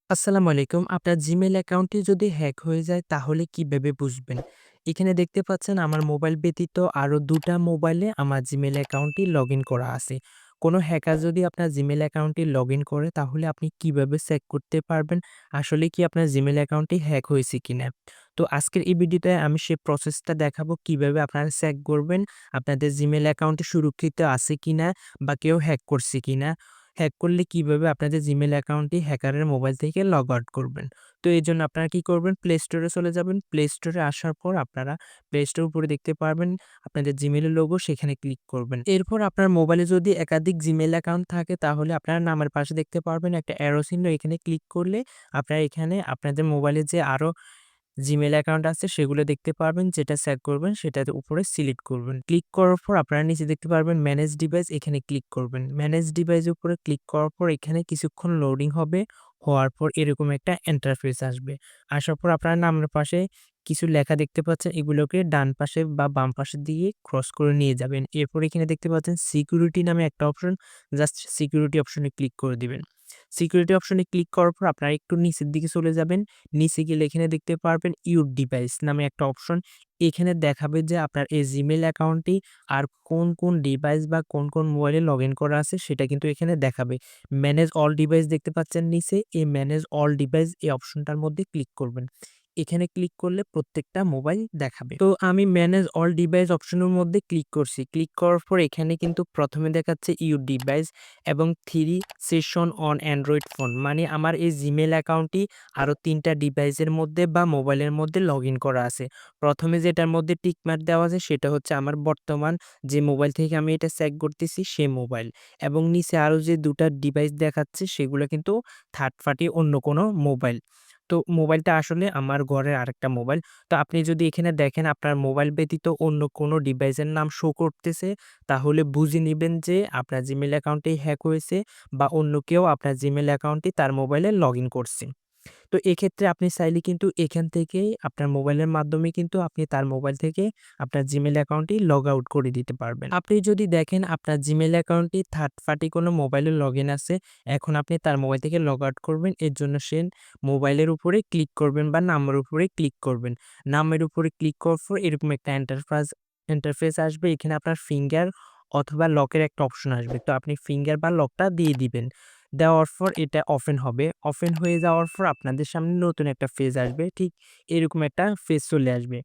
আসসালামু আলাইকুম। আপনার Gmail অ্যাকাউন্টটি যদি হ্যাক হয়ে যায় তাহলে কিভাবে বুঝবেন? এখানে দেখতে পাচ্ছেন আমার মোবাইল ব্যতীত আরো ২ টা মোবাইলে আমার Gmail অ্যাকাউন্টটি লগইন করা আছে। কোনো হ্যাকার যদি আপনার Gmail অ্যাকাউন্টটি লগইন করে তাহলে আপনি কিভাবে চেক করতে পারবেন আসলে কি আপনার Gmail অ্যাকাউন্টটি হ্যাক হয়েছে কিনা? তো আজকের এই ভিডিওতে আমি সেই প্রসেসটা দেখাবো কিভাবে আপনারা চেক করবেন আপনাদের Gmail অ্যাকাউন্টটি সুরক্ষিত আছে কিনা বা কেউ হ্যাক করছে কিনা? হ্যাক করলে কিভাবে আপনাদের Gmail অ্যাকাউন্টটি হ্যাকারের মোবাইল থেকে লগ আউট করবেন। তো এজন্য আপনারা কি করবেন? প্লে স্টোরে চলে যাবেন। প্লে স্টোরে আসার পর আপনারা প্লে স্টোর উপরে দেখতে পারবেন আপনাদের Gmail এর লোগো সেখানে ক্লিক করবেন। এরপর আপনার মোবাইলে যদি একাধিক Gmail অ্যাকাউন্ট থাকে তাহলে আপনারা নামের পাশে দেখতে পারবেন একটা অ্যারো চিহ্ন এখানে ক্লিক করলে আপনারা এখানে আপনাদের মোবাইলে যে আরো Gmail অ্যাকাউন্ট আছে সেগুলো দেখতে পারবেন। যেটা চেক করবেন সেটার উপরে সিলেক্ট করবেন। ক্লিক করার পর আপনারা নিচে দেখতে পারবেন ম্যানেজ ডিভাইস এখানে ক্লিক করবেন। ম্যানেজ ডিভাইসের উপরে ক্লিক করার পর এখানে কিছুক্ষণ লোডিং হবে। হওয়ার পর এরকম একটা ইন্টারফেস আসবে। আসার পর আপনারা নামের পাশে কিছু লেখা দেখতে পাচ্ছেন এগুলোকে ডান পাশে বা বাম পাশে দিয়ে ক্রস করে নিয়ে যাবেন। এরপর এখানে দেখতে পাচ্ছেন সিকিউরিটি নামে একটা অপশন জাস্ট সিকিউরিটি অপশনে ক্লিক করে দিবেন। সিকিউরিটি অপশনে ক্লিক করার পর আপনারা একটু নিচের দিকে চলে যাবেন। নিচে গেলে এখানে দেখতে পারবেন ইউর ডিভাইস নামে একটা অপশন। এখানে দেখাবে যে আপনার এই Gmail অ্যাকাউন্টটি আর কোন ডিভাইস বা কোন মোবাইলে লগইন করা আছে সেটা কিন্তু এখানে দেখাবে। ম্যানেজ অল ডিভাইস দেখতে পাচ্ছেন নিচে, এই ম্যানেজ অল ডিভাইস এই অপশনটার মধ্যে ক্লিক করবেন। এখানে ক্লিক করলে প্রত্যেকটা মোবাইল দেখাবে। তো আমি ম্যানেজ অল ডিভাইস অপশনের মধ্যে ক্লিক করছি। ক্লিক করার পর এখানে কিন্তু ১ম এ দেখাচ্ছে ইউর ডিভাইস এবং 3 সেশন অন অ্যান্ড্রয়েড ফোন। মানে আমার এই Gmail অ্যাকাউন্টটি আরো ৩ টা ডিভাইসের মধ্যে বা মোবাইলের মধ্যে লগইন করা আছে। ১ম এ যেটার মধ্যে টিক মার্ক দেওয়া আছে সেটা হচ্ছে আমার বর্তমান যে মোবাইল থেকে আমি এটা চেক করতেছি সে মোবাইল। এবং নিচে আরো যে ২ টা ডিভাইস দেখাচ্ছে সেগুলো কিন্তু থার্ড পার্টি অন্য কোনো মোবাইল। তো মোবাইলটা আসলে আমার ঘরের আরেকটা মোবাইল। তো আপনি যদি এখানে দেখেন আপনার মোবাইল ব্যতীত অন্য কোনো ডিভাইসের নাম শো করতেছে তাহলে বুঝে নিবেন যে আপনার Gmail অ্যাকাউন্টটি হ্যাক হয়েছে বা অন্য কেউ আপনার Gmail অ্যাকাউন্টটি তার মোবাইলে লগইন করছে। তো এক্ষেত্রে আপনি চাইলে কিন্তু এখান থেকেই আপনার মোবাইলের মাধ্যমে কিন্তু আপনি তার মোবাইল থেকে আপনার Gmail অ্যাকাউন্টটি লগ আউট করে দিতে পারবেন। আপনি যদি দেখেন আপনার Gmail অ্যাকাউন্টটি থার্ড পার্টি কোনো মোবাইলে লগইন আছে, এখন আপনি তার মোবাইল থেকে লগ আউট করবেন। এর জন্য মোবাইলের উপরে ক্লিক করবেন বা নামের উপরে ক্লিক করবেন। নামের উপরে ক্লিক করার পর এরকম একটা ইন্টারফেস আসবে। এখানে আপনার ফিঙ্গার অথবা লকের একটা অপশন আসবে। তো আপনি ফিঙ্গার বা লকটা দিয়ে দিবেন। দেওয়ার পর এটা ওপেন হবে। ওপেন হয়ে যাওয়ার পর আপনাদের সামনে নতুন একটা পেজ আসবে। ঠিক এরকম একটা পেজ চলে আসবে।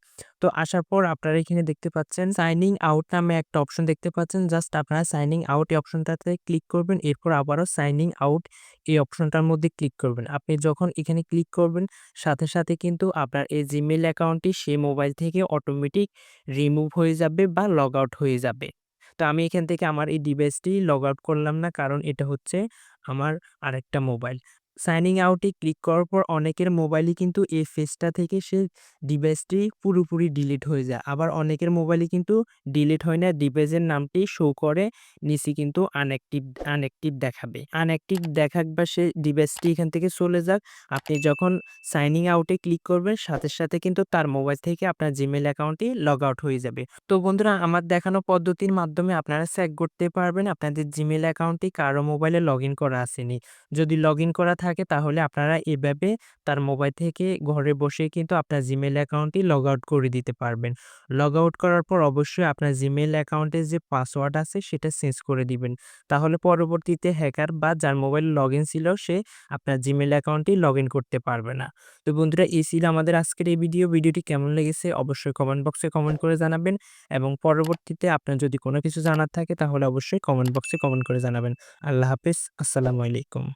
তো আসার পর আপনারা এখানে দেখতে পাচ্ছেন সাইনিং আউট নামে একটা অপশন দেখতে পাচ্ছেন। জাস্ট আপনারা সাইনিং আউট এই অপশনটাতে ক্লিক করবেন। এরপর আবারও সাইনিং আউট এই অপশনটার মধ্যে ক্লিক করবেন। আপনি যখন এখানে ক্লিক করবেন সাথে কিন্তু আপনার এই Gmail অ্যাকাউন্টটি সেই মোবাইল থেকে অটোমেটিক রিমুভ হয়ে যাবে বা লগ আউট হয়ে যাবে। তো আমি এখান থেকে আমার এই ডিভাইসটি লগ আউট করলাম না কারণ এটা হচ্ছে আমার আরেকটা মোবাইল। সাইনিং আউট এ ক্লিক করার পর অনেকের মোবাইলে কিন্তু এই পেজটা থেকে সে ডিভাইসটি পুরোপুরি ডিলিট হয়ে যায়। আবার অনেকের মোবাইলে কিন্তু ডিলিট হয় না, ডিভাইসের নামটি শো করে নিচে কিন্তু আনঅ্যাক্টিভ দেখাবে। আনঅ্যাক্টিভ দেখাক বা সে ডিভাইসটি এখান থেকে চলে যাক, আপনি যখন সাইনিং আউট এ ক্লিক করবেন সাথে কিন্তু তার মোবাইল থেকে আপনার Gmail অ্যাকাউন্টটি লগ আউট হয়ে যাবে। তো বন্ধুরা আমার দেখানো পদ্ধতির মাধ্যমে আপনারা চেক করতে পারবেন আপনাদের Gmail অ্যাকাউন্টটি কারো মোবাইলে লগইন করা আসেনি। যদি লগইন করা থাকে তাহলে আপনারা এভাবে তার মোবাইল থেকে ঘরে বসে কিন্তু আপনার Gmail অ্যাকাউন্টটি লগ আউট করে দিতে পারবেন। লগ আউট করার পর অবশ্যই আপনার Gmail অ্যাকাউন্টের যে পাসওয়ার্ড আছে সেটা চেঞ্জ করে দিবেন। তাহলে পরবর্তীতে হ্যাকার বা যার মোবাইলে লগইন ছিল সে আপনার Gmail অ্যাকাউন্টটি লগইন করতে পারবে না। তো বন্ধুরা এই ছিল আমাদের আজকের এই ভিডিওটি কেমন লেগেছে অবশ্যই কমেন্ট বক্সে কমেন্ট করে জানাবেন এবং পরবর্তীতে আপনার যদি কোনো কিছু জানার থাকে তাহলে অবশ্যই কমেন্ট বক্সে কমেন্ট করে জানাবেন। আল্লাহ হাফেজ। আসসালামু আলাইকুম।